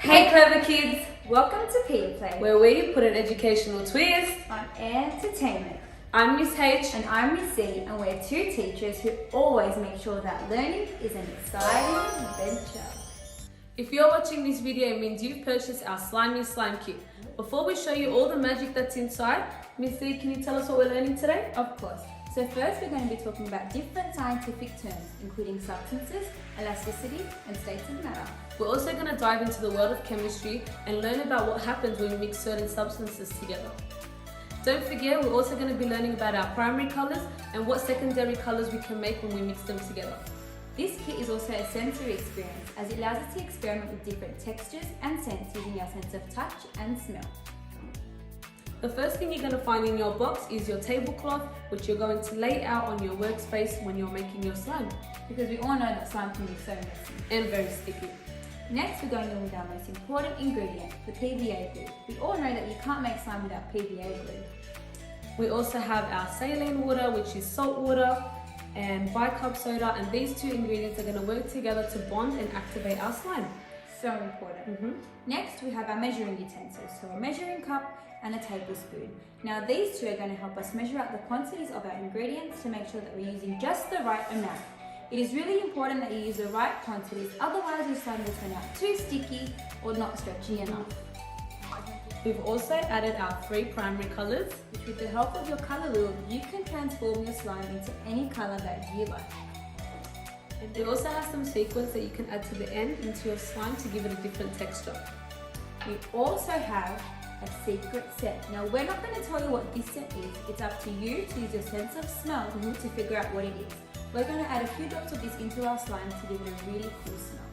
Hey clever kids! Welcome to PiaPlay, where we put an educational twist on entertainment. I'm Miss H and I'm Miss C, and we're two teachers who always make sure that learning is an exciting adventure. If you're watching this video, it means you've purchased our Slimy slime kit. Before we show you all the magic that's inside, Miss C, can you tell us what we're learning today? Of course. So first we're going to be talking about different scientific terms, including substances, elasticity, and states of matter. We're also going to dive into the world of chemistry and learn about what happens when we mix certain substances together. Don't forget, we're also going to be learning about our primary colours and what secondary colours we can make when we mix them together. This kit is also a sensory experience as it allows us to experiment with different textures and scents using our sense of touch and smell. The first thing you're going to find in your box is your tablecloth, which you're going to lay out on your workspace when you're making your slime. Because we all know that slime can be so messy. And very sticky. Next, we're going in with our most important ingredient, the PVA glue. We all know that you can't make slime without PVA glue. We also have our saline water, which is salt water, and bicarb soda, and these two ingredients are going to work together to bond and activate our slime. So important. Next, we have our measuring utensils, so a measuring cup and a tablespoon. Now these two are going to help us measure out the quantities of our ingredients to make sure that we're using just the right amount. It is really important that you use the right quantities, otherwise your slime will turn out too sticky or not stretchy enough. We've also added our 3 primary colours, which with the help of your colour wheel, you can transform your slime into any colour that you like. And we also have some sequins that you can add to the end into your slime to give it a different texture. We also have a secret scent. Now we're not going to tell you what this scent is, it's up to you to use your sense of smell to figure out what it is. We're going to add a few drops of this into our slime to give it a really cool smell.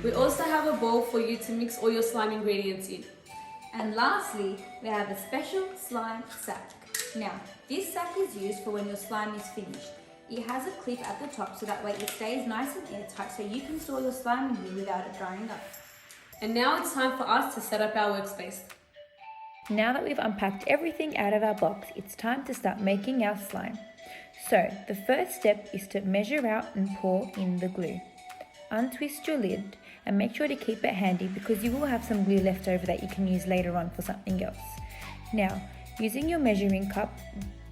We also have a bowl for you to mix all your slime ingredients in. And lastly, we have a special slime sack. Now, this sack is used for when your slime is finished. It has a clip at the top so that way it stays nice and airtight so you can store your slime in here without it drying up. And now it's time for us to set up our workspace. Now that we've unpacked everything out of our box, it's time to start making our slime. So, the first step is to measure out and pour in the glue. Untwist your lid and make sure to keep it handy because you will have some glue left over that you can use later on for something else. Now, using your measuring cup,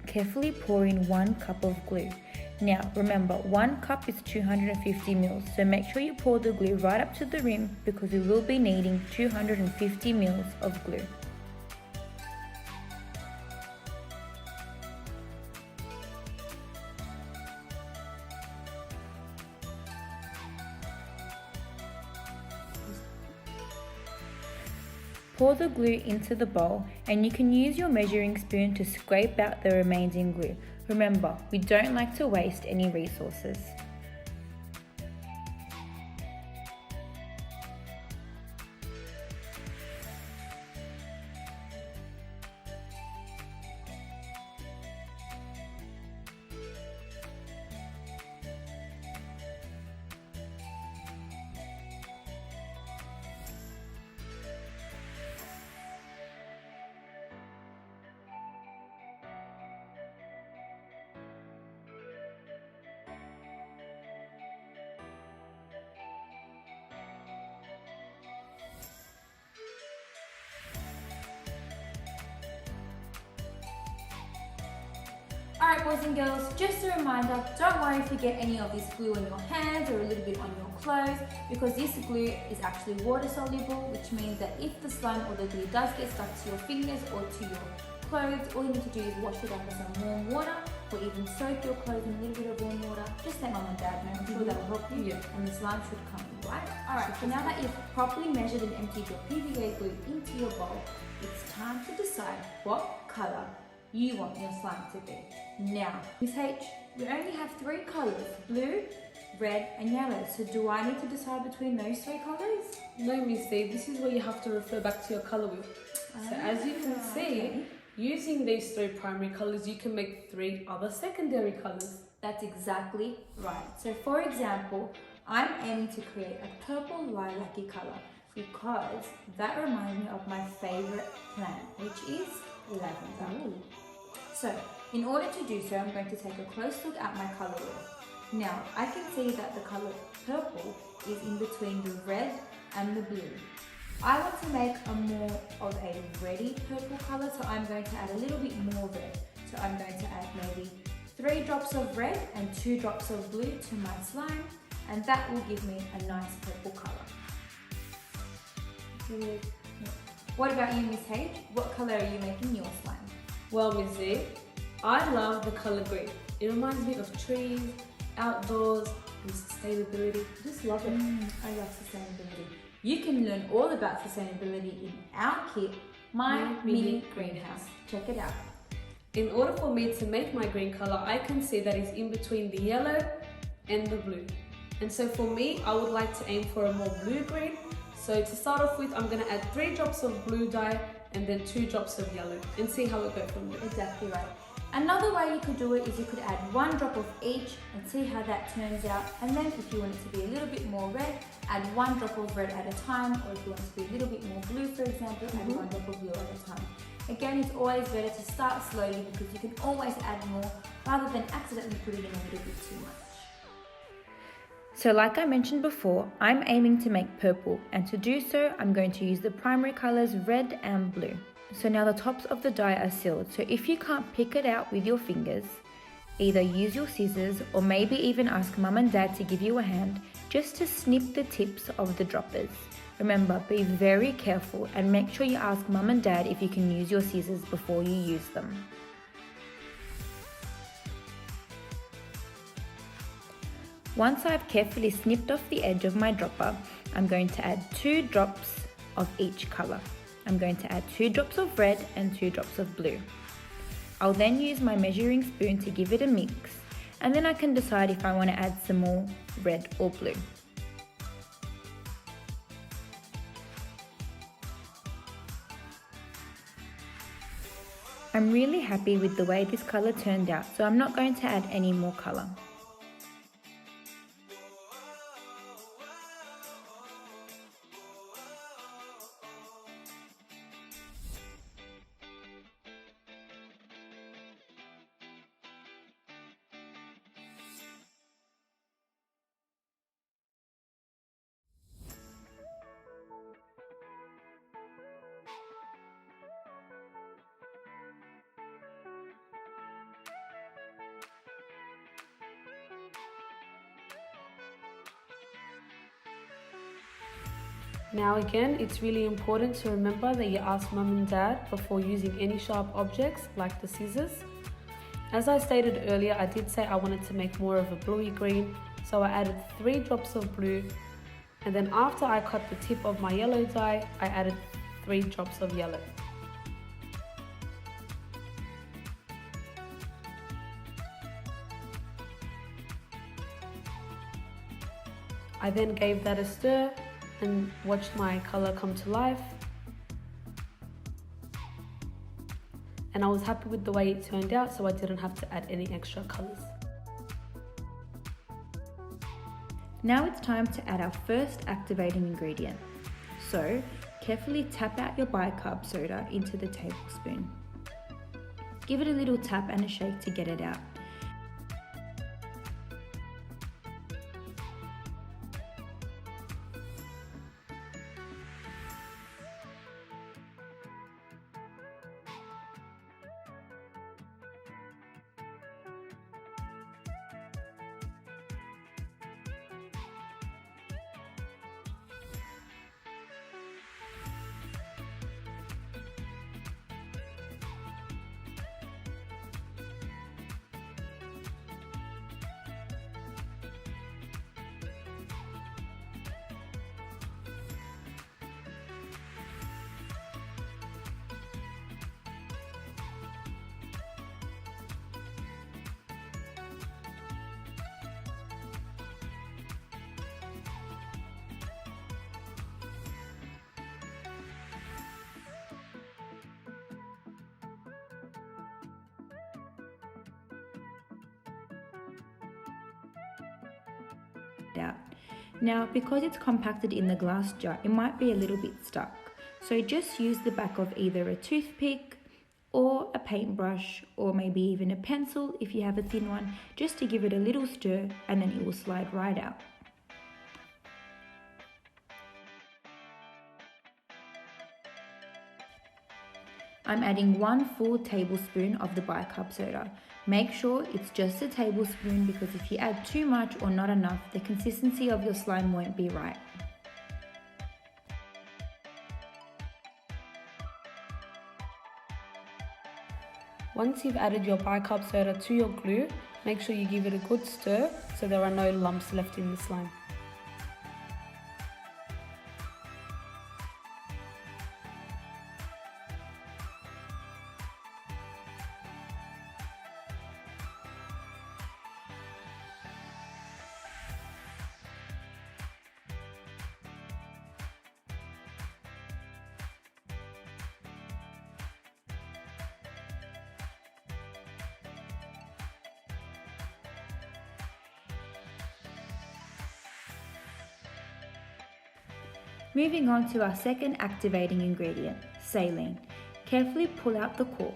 carefully pour in 1 cup of glue. Now, remember, 1 cup is 250 mils, so make sure you pour the glue right up to the rim because we will be needing 250 mils of glue. Pour the glue into the bowl and you can use your measuring spoon to scrape out the remaining glue. Remember, we don't like to waste any resources. Alright boys and girls, just a reminder, don't worry if you get any of this glue on your hands or a little bit on your clothes because this glue is actually water soluble, which means that if the slime or the glue does get stuck to your fingers or to your clothes, all you need to do is wash it out with some warm water or even soak your clothes in a little bit of warm water. Just let mum and dad know, I'm sure that will help you and the slime should come in, right? Alright, so now that you've properly measured and emptied your PVA glue into your bowl, it's time to decide what colour you want your slime to be. Now, Miss H, we only have 3 colours, blue, red and yellow. So do I need to decide between those 3 colours? No, Miss C, this is where you have to refer back to your colour wheel. So as you can see, using these 3 primary colours, you can make 3 other secondary colours. That's exactly right. So for example, I'm aiming to create a purple lilac-y colour because that reminds me of my favourite plant, which is lavender. So, in order to do so, I'm going to take a close look at my colour wheel. Now, I can see that the colour purple is in between the red and the blue. I want to make a more of a reddy purple color, so I'm going to add a little bit more red. So I'm going to add maybe 3 drops of red and 2 drops of blue to my slime, and that will give me a nice purple color. What about you, Miss H? What color are you making your slime? Well, Miss Z, I love the color green. It reminds me of trees, outdoors, and sustainability. I just love it. I love sustainability. You can learn all about sustainability in our kit, My Mini Greenhouse. Check it out. In order for me to make my green color, I can see that it's in between the yellow and the blue. And so for me, I would like to aim for a more blue-green. So to start off with, I'm going to add 3 drops of blue dye and then 2 drops of yellow and see how it goes from there. Exactly right. Another way you could do it is you could add 1 drop of each and see how that turns out. And then if you want it to be a little bit more red, add 1 drop of red at a time. Or if you want it to be a little bit more blue, for example, add 1 drop of blue at a time. Again, it's always better to start slowly because you can always add more rather than accidentally putting in a little bit too much. So like I mentioned before, I'm aiming to make purple, and to do so, I'm going to use the primary colours red and blue. So now the tops of the die are sealed, so if you can't pick it out with your fingers, either use your scissors or maybe even ask mum and dad to give you a hand just to snip the tips of the droppers. Remember, be very careful and make sure you ask mum and dad if you can use your scissors before you use them. Once I've carefully snipped off the edge of my dropper, I'm going to add 2 drops of each colour. I'm going to add 2 drops of red and 2 drops of blue. I'll then use my measuring spoon to give it a mix, and then I can decide if I want to add some more red or blue. I'm really happy with the way this colour turned out, so I'm not going to add any more colour. Now again, it's really important to remember that you ask mum and dad before using any sharp objects like the scissors. As I stated earlier, I did say I wanted to make more of a bluey green, so I added 3 drops of blue, and then after I cut the tip of my yellow dye, I added 3 drops of yellow. I then gave that a stir and watched my colour come to life, and I was happy with the way it turned out, so I didn't have to add any extra colours. Now it's time to add our first activating ingredient. So carefully tap out your bicarb soda into the tablespoon. Give it a little tap and a shake to get it out. Out. Now, because it's compacted in the glass jar, it might be a little bit stuck. So just use the back of either a toothpick or a paintbrush, or maybe even a pencil if you have a thin one, just to give it a little stir, and then it will slide right out. I'm adding 1 full tablespoon of the bicarb soda. Make sure it's just a tablespoon because if you add too much or not enough, the consistency of your slime won't be right. Once you've added your bicarb soda to your glue, make sure you give it a good stir so there are no lumps left in the slime. Moving on to our second activating ingredient, saline. Carefully pull out the cork.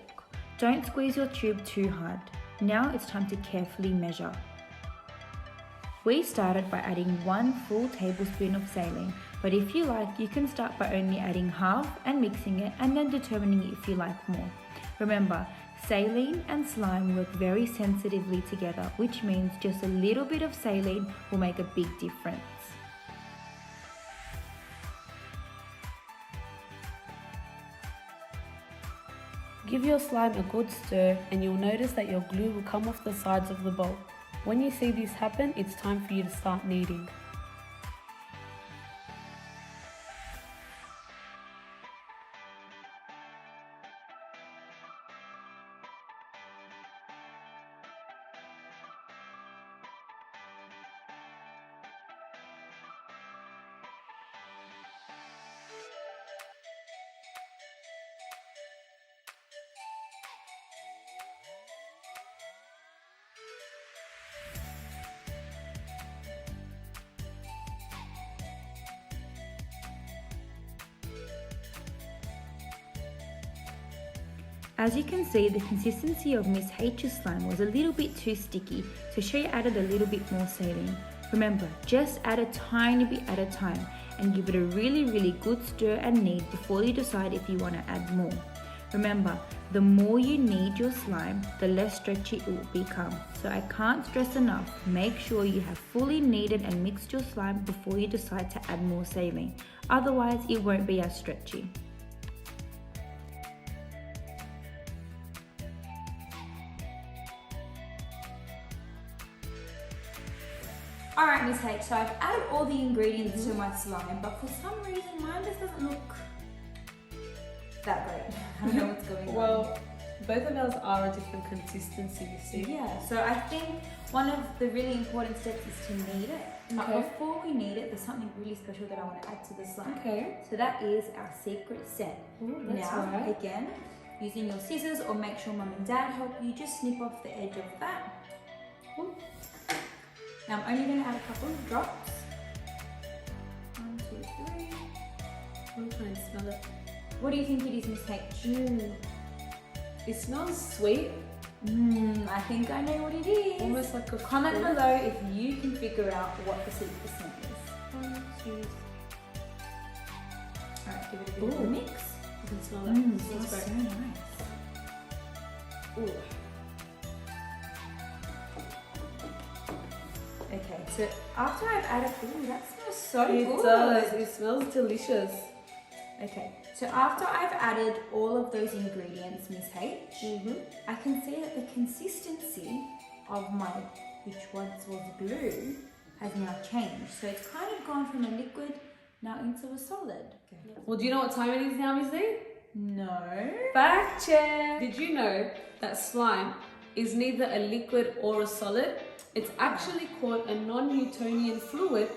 Don't squeeze your tube too hard. Now it's time to carefully measure. We started by adding 1 full tablespoon of saline, but if you like, you can start by only adding half and mixing it and then determining if you like more. Remember, saline and slime work very sensitively together, which means just a little bit of saline will make a big difference. Give your slime a good stir and you'll notice that your glue will come off the sides of the bowl. When you see this happen, it's time for you to start kneading. As you can see, the consistency of Miss H's slime was a little bit too sticky, so she added a little bit more saline. Remember, just add a tiny bit at a time and give it a really good stir and knead before you decide if you want to add more. Remember, the more you knead your slime, the less stretchy it will become. So I can't stress enough, make sure you have fully kneaded and mixed your slime before you decide to add more saline. Otherwise, it won't be as stretchy. Alright, Miss H, so I've added all the ingredients to my slime, but for some reason mine just doesn't look that great. I don't know what's going on. Well, both of ours are a different consistency, you see. Yeah, so I think one of the really important steps is to knead it. But Okay. before we knead it, there's something really special that I want to add to the slime. Okay. So that is our secret set. Ooh, that's Now, right. again, using your scissors or make sure mum and dad help you, just snip off the edge of that. Ooh. Now I'm only going to add a couple of drops. 1, 2, 3. I'm trying to smell it. What do you think it is, Miss H? It smells sweet. I think I know what it is. Almost like a Comment fruit. below if you can figure out what the secret scent is. 1, 2. Alright, give it a bit of a Ooh. mix. You can smell that. It It smells smells great. so nice. Ooh. Okay, so after I've added, ooh, that smells so It good. does. It smells delicious. Okay, so after I've added all of those ingredients, Miss H, I can see that the consistency of my, which once was glue, has now changed. So it's kind of gone from a liquid now into a solid. Okay. Well, do you know what time it is now, Miss Lee? No. Fact check! Did you know that slime is neither a liquid or a solid? It's actually called a non-Newtonian fluid,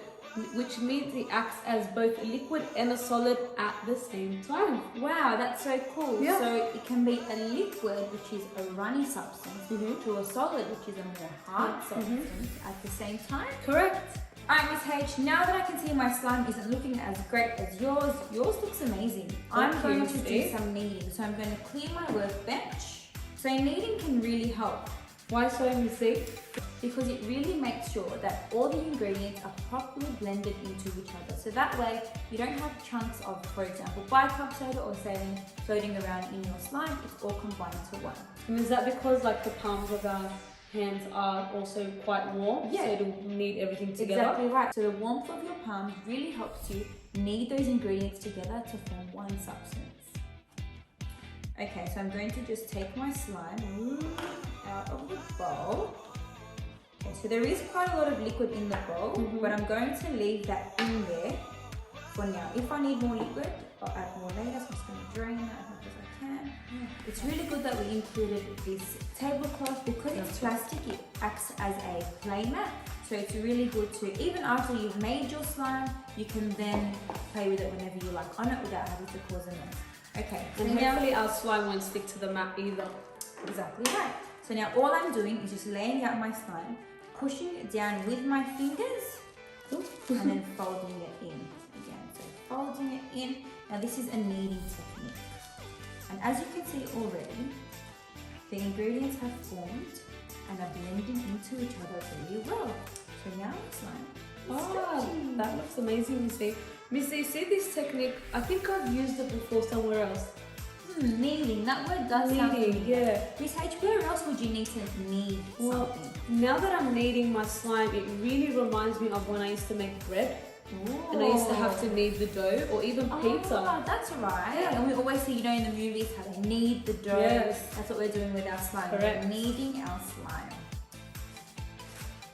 which means it acts as both a liquid and a solid at the same time. Wow, that's so cool. Yeah. So it can be a liquid, which is a runny substance, to a solid, which is a more hard substance at the same time. Correct. Alright, Miss H, now that I can see my slime isn't looking as great as yours looks amazing. I'm Thank going you, to do Steve. some kneading. So I'm going to clear my workbench. So kneading can really help Why so, Missy? Because it really makes sure that all the ingredients are properly blended into each other. So that way you don't have chunks of, for example, bicarb soda or saline floating around in your slime. It's all combined to one. And is that because like the palms of our hands are also quite warm? Yeah. So it'll knead everything together? Exactly right. So the warmth of your palms really helps you knead those ingredients together to form one substance. Okay, so I'm going to just take my slime out of the bowl. Okay, so there is quite a lot of liquid in the bowl, but I'm going to leave that in there for now. If I need more liquid, I'll add more later. So I'm just going to drain that as much as I can. It's really good that we included this tablecloth because it's plastic. It acts as a play mat. So it's really good to, even after you've made your slime, you can then play with it whenever you like on it without having to cause a mess. Okay, so And now, hopefully our slime won't stick to the mat either. exactly right. So now all I'm doing is just laying out my slime, pushing it down with my fingers, and then folding it in again. So folding it in. Now this is a kneading technique. And as you can see already, the ingredients have formed and are blending into each other very well. So now it's slime. Oh, that looks amazing, Missy. Missy, see this technique? I think I've used it before somewhere else. Kneading, that word does sound Kneading, familiar. yeah. Miss H, where else would you need to knead Well, something? now that I'm kneading my slime, it really reminds me of when I used to make bread. And I used to have to knead the dough or even pizza. Oh, that's right. Yeah. And we always see, you know, in the movies how they knead the dough. Yes. That's what we're doing with our slime. Correct. We're kneading our slime.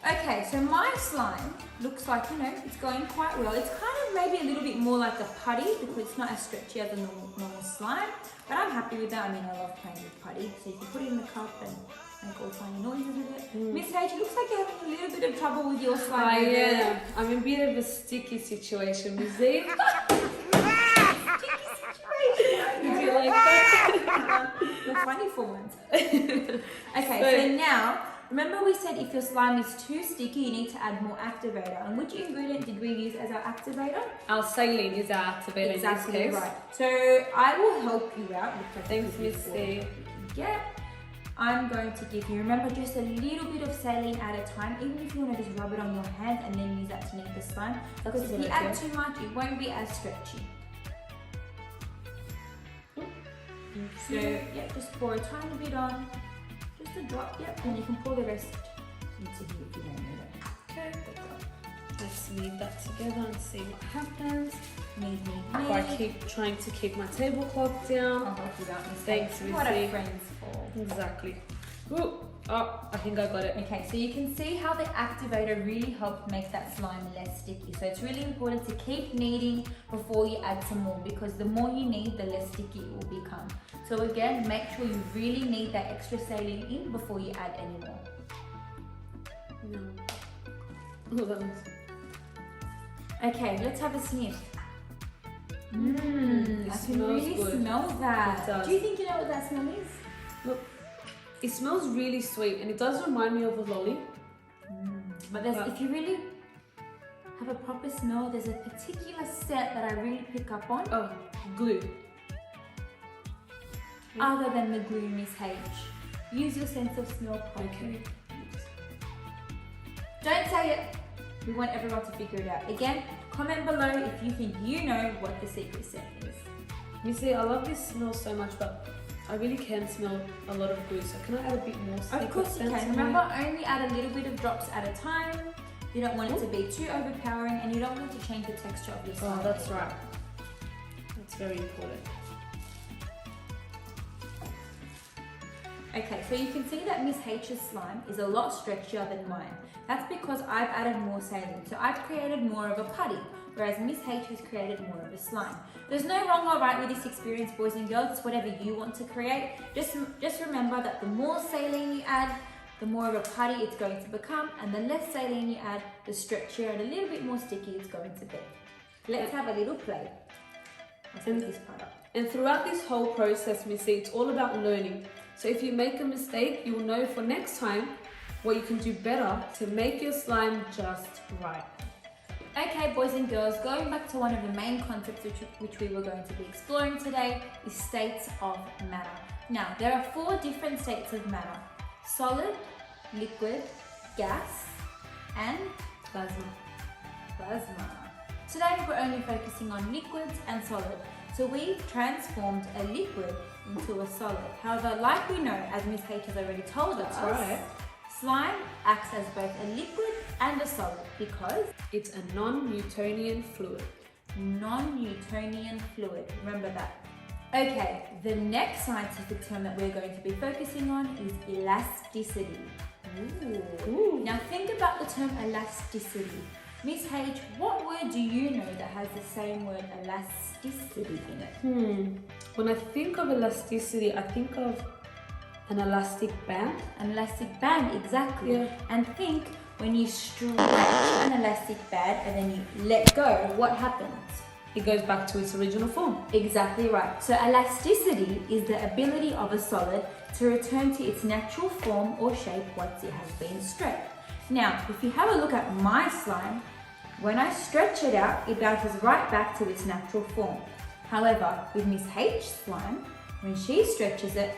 Okay, so my slime looks like, you know, it's going quite well. It's kind of maybe a little bit more like a putty because it's not as stretchy as a normal slime. But I'm happy with that. I mean, I love playing with putty. So you can put it in the cup and make all funny noises with it. Miss H, it looks like you're having a little bit of trouble with your slime. I over there. am. I'm in a bit of a sticky situation, Missy. Did you like that? You're funny for once. Okay, so now, remember we said if your slime is too sticky, you need to add more activator. And which ingredient did we use as our activator? Our saline is our activator Exactly in this case. right. So I will help you out. Thanks, Missy. Yeah. I'm going to give you, remember, just a little bit of saline at a time, even if you want to just rub it on your hands and then use that to knead the slime. Because if you add too much, it won't be as stretchy. So yeah, just pour a tiny bit on, just a drop, yep, and you can pour the rest into here if you don't need it. Okay. Let's knead that together and see what happens. Knead. If I keep trying to keep my tablecloth down. I'll help you out, Miss Thanks, H. What are Missy. friends for? Exactly. Ooh. Oh, I think I got it. Okay, so you can see how the activator really helped make that slime less sticky. So it's really important to keep kneading before you add some more because the more you knead, the less sticky it will become. So again, make sure you really knead that extra saline in before you add any more. No. Oh, that was... Okay, let's have a sniff. It I can smells really good. smell that. It does. Do you think you know what that smell is? Look, it smells really sweet and it does remind me of a lolly. But if you really have a proper smell, there's a particular scent that I really pick up on. Oh, glue. Other than the glue, Miss H. Use your sense of smell properly. Okay. Don't say it. We want everyone to figure it out. Again, comment below if you think you know what the secret scent is. You see, I love this smell so much, but I really can smell a lot of glue. So can I add a bit more? Of course you can. Remember, only add a little bit of drops at a time. You don't want it to be too overpowering and you don't want it to change the texture of your slime. Oh, that's right. That's very important. Okay, so you can see that Miss H's slime is a lot stretchier than mine. That's because I've added more saline. So I've created more of a putty, whereas Miss H has created more of a slime. There's no wrong or right with this experience, boys and girls. It's whatever you want to create. Just remember that the more saline you add, the more of a putty it's going to become, and the less saline you add, the stretchier and a little bit more sticky it's going to be. Let's have a little play. Let's put this part up. And throughout this whole process, Missy, it's all about learning. So if you make a mistake, you will know for next time what you can do better to make your slime just right. Okay, boys and girls, going back to one of the main concepts which we were going to be exploring today is states of matter. Now, there are 4 different states of matter: solid, liquid, gas, and Plasma. plasma. Today we're only focusing on liquids and solid. So we've transformed a liquid into a solid. However, like we know, as Miss H has already told us, right. slime acts as both a liquid and a solid because It's a non-Newtonian fluid. non-Newtonian fluid. Remember that. Okay, the next scientific term that we're going to be focusing on is elasticity. Ooh. Now think about the term elasticity. Miss H, what word do you know that has the same word elasticity in it? When I think of elasticity, I think of an elastic band. An elastic band, exactly. Yeah. And think when you stretch an elastic band and then you let go, what happens? It goes back to its original form. Exactly right. So elasticity is the ability of a solid to return to its natural form or shape once it has been stretched. Now, if you have a look at my slime, when I stretch it out, it bounces right back to its natural form. However, with Miss H slime, when she stretches it,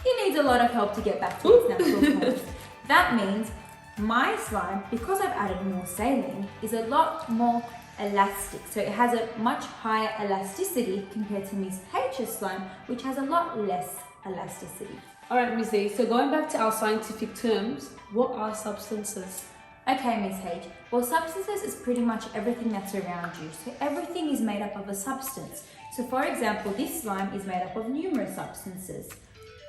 it needs a lot of help to get back to its natural form. That means my slime, because I've added more saline, is a lot more elastic. So it has a much higher elasticity compared to Miss H's slime, which has a lot less elasticity. All right, Miss A, so going back to our scientific terms, what are substances? Okay, Miss H. Well, substances is pretty much everything that's around you. So everything is made up of a substance. So for example, this slime is made up of numerous substances.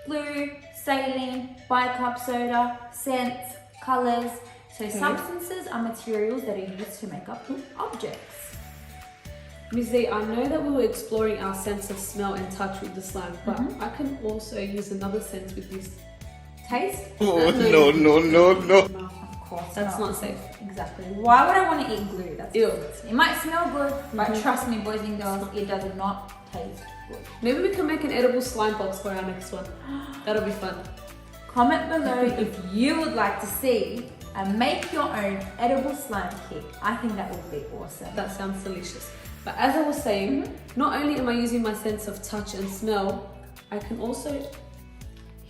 Glue, saline, bicarb soda, scents, colours. So substances are materials that are used to make up objects. Miss A, I know that we were exploring our sense of smell and touch with the slime, but I can also use another sense with this. Taste? Oh, no, no, no, no. Of course That's not safe. Exactly. Why would I want to eat glue? That's Ew. It might smell good, but trust me, boys and girls, it does not taste good. Maybe we can make an edible slime box for our next one. That'll be fun. Comment below if you would like to see and make your own edible slime kit. I think that would be awesome. That sounds delicious. But as I was saying, not only am I using my sense of touch and smell, I can also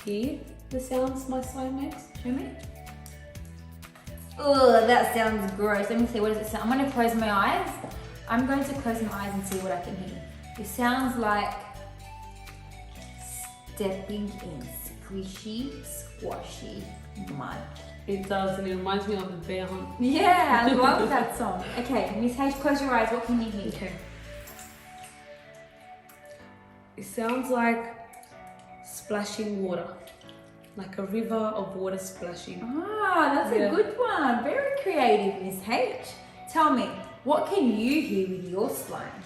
hear the sounds my slime makes. Show me. Ugh, that sounds gross. Let me see, what does it sound? I'm going to close my eyes. I'm going to close my eyes and see what I can hear. It sounds like stepping in squishy, squashy mud. It does, and it reminds me of the bear hunt. Yeah, I love that song. Okay, Miss H, close your eyes. What can you hear? Okay. It sounds like splashing water. Like a river of water splashing. Ah, that's a good one. Very creative, Miss H. Tell me, what can you hear with your slime?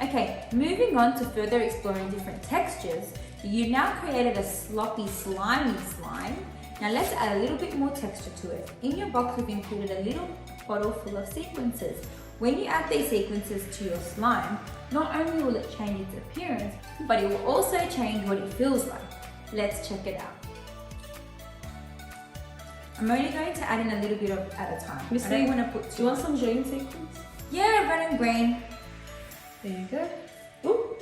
Okay, moving on to further exploring different textures, you now created a sloppy, slimy slime. Now let's add a little bit more texture to it. In your box, we've included a little bottle full of sequences. When you add these sequences to your slime, not only will it change its appearance, but it will also change what it feels like. Let's check it out. I'm only going to add in a little bit of at a time. I don't want to put too Do you want much. some green sequence? Yeah, red and green. There you go. Ooh.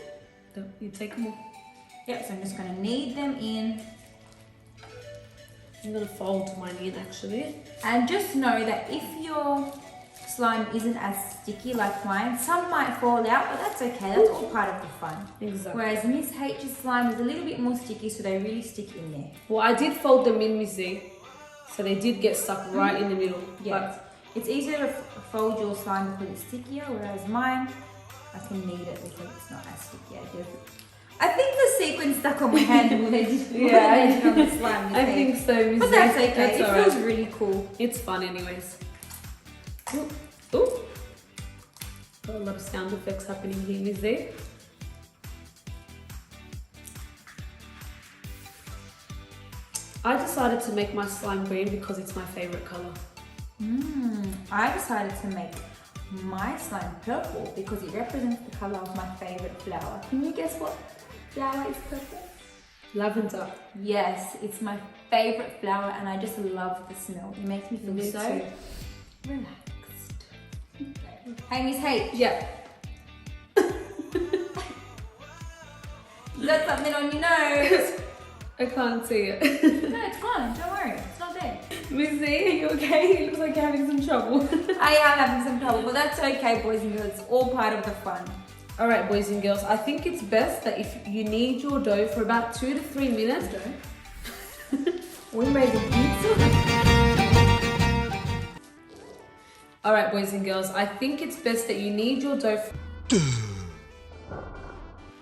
You take them all. Yep, so I'm just going to knead them in. I'm going to fold mine in actually. And just know that if your slime isn't as sticky like mine, some might fall out, but that's okay. That's all part of the fun. Exactly. Whereas Miss H's slime is a little bit more sticky, so they really stick in there. Well, I did fold them in, Miss Z. So they did get stuck right in the middle. Yeah. It's easier to fold your slime because it's stickier, whereas mine, I can knead it because it's not as sticky. I think the sequin stuck on my hand more than on the slime. I think so, Miss But Z. that's okay. That's It all feels right. really cool. It's fun anyways. Ooh. Ooh. Got a lot of sound effects happening here, Miss Z. I decided to make my slime green because it's my favorite color. I decided to make my slime purple because it represents the color of my favorite flower. Can you guess what flower is purple? Lavender. Yes, it's my favorite flower and I just love the smell. It makes me feel Me so too. relaxed. Hey, Miss H. Yeah. You got something on your nose. I can't see it. No, it's gone. Don't worry. It's not there. Missy, are you okay? It looks like you're having some trouble. I am having some trouble, but that's okay, boys and girls. It's all part of the fun. Alright, boys and girls, I think it's best that if you knead your dough for about 2 to 3 minutes. We made a pizza. Alright, boys and girls, I think it's best that you knead your dough.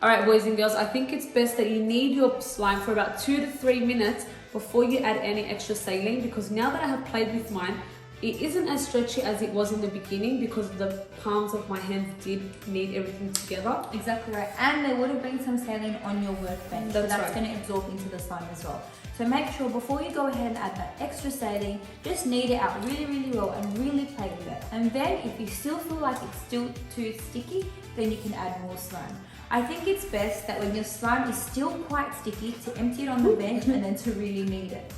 Alright, boys and girls, I think it's best that you knead your slime for about 2 to 3 minutes before you add any extra saline, because now that I have played with mine, it isn't as stretchy as it was in the beginning because the palms of my hands did knead everything together. Exactly right. And there would have been some saline on your workbench, so that's right. going to absorb into the slime as well. So make sure before you go ahead and add that extra saline, just knead it out really, really well and really play with it. And then if you still feel like it's still too sticky, then you can add more slime. I think it's best that when your slime is still quite sticky to empty it on the bench and then to really knead it.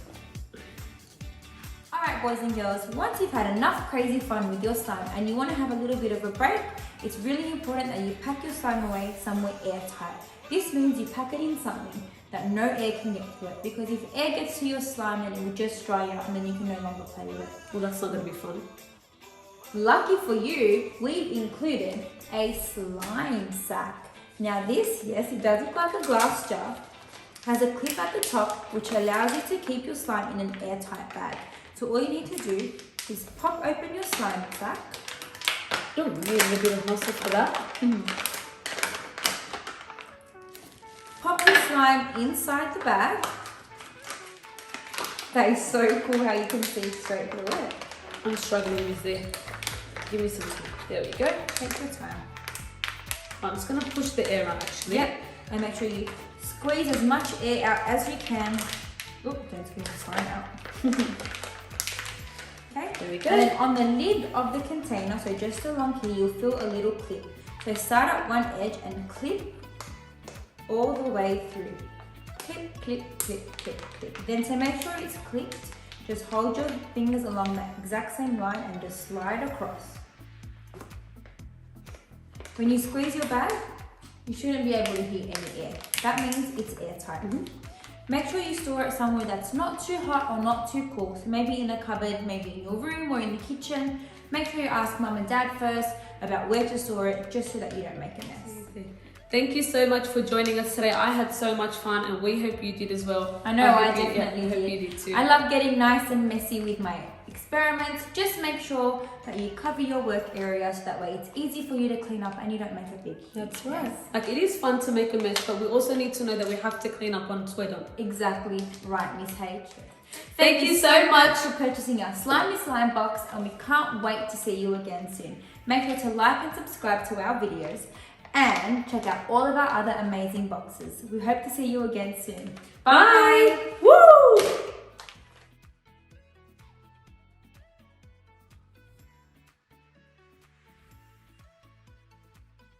Alright, boys and girls, once you've had enough crazy fun with your slime and you want to have a little bit of a break, it's really important that you pack your slime away somewhere airtight. This means you pack it in something that no air can get to it, because if air gets to your slime then it will just dry out and then you can no longer play with it. Well, that's not going to be fun. Lucky for you, we've included a slime sack. Now this, yes, it does look like a glass jar, has a clip at the top which allows you to keep your slime in an airtight bag. So all you need to do is pop open your slime sack. Oh, you need a bit of muscle for that. Pop your slime inside the bag. That is so cool how you can see straight through it. I'm struggling with this. Give me some time. There we go. Take your time. I'm just going to push the air out actually. Yep. And make sure you squeeze as much air out as you can. Oop, don't squeeze the slime out. Okay, there we go. And then on the lid of the container, so just along here, you'll feel a little clip. So start at one edge and clip all the way through. Clip, clip, clip, clip, clip. Then to make sure it's clipped, just hold your fingers along that exact same line and just slide across. When you squeeze your bag, you shouldn't be able to hear any air. That means it's airtight. Make sure you store it somewhere that's not too hot or not too cool. So maybe in a cupboard, maybe in your room or in the kitchen. Make sure you ask mum and dad first about where to store it, just so that you don't make a mess. Thank you so much for joining us today. I had so much fun and we hope you did as well. I know, I definitely hope you did too. I love getting nice and messy with my experiments. Just make sure that you cover your work area so that way it's easy for you to clean up and you don't make a big That's mess. right. Like, it is fun to make a mess, but we also need to know that we have to clean up once we're done. Exactly right, Miss H. Thank you so much for purchasing our Slimy Slime box, and we can't wait to see you again soon. Make sure to like and subscribe to our videos and check out all of our other amazing boxes. We hope to see you again soon. Bye! Woo!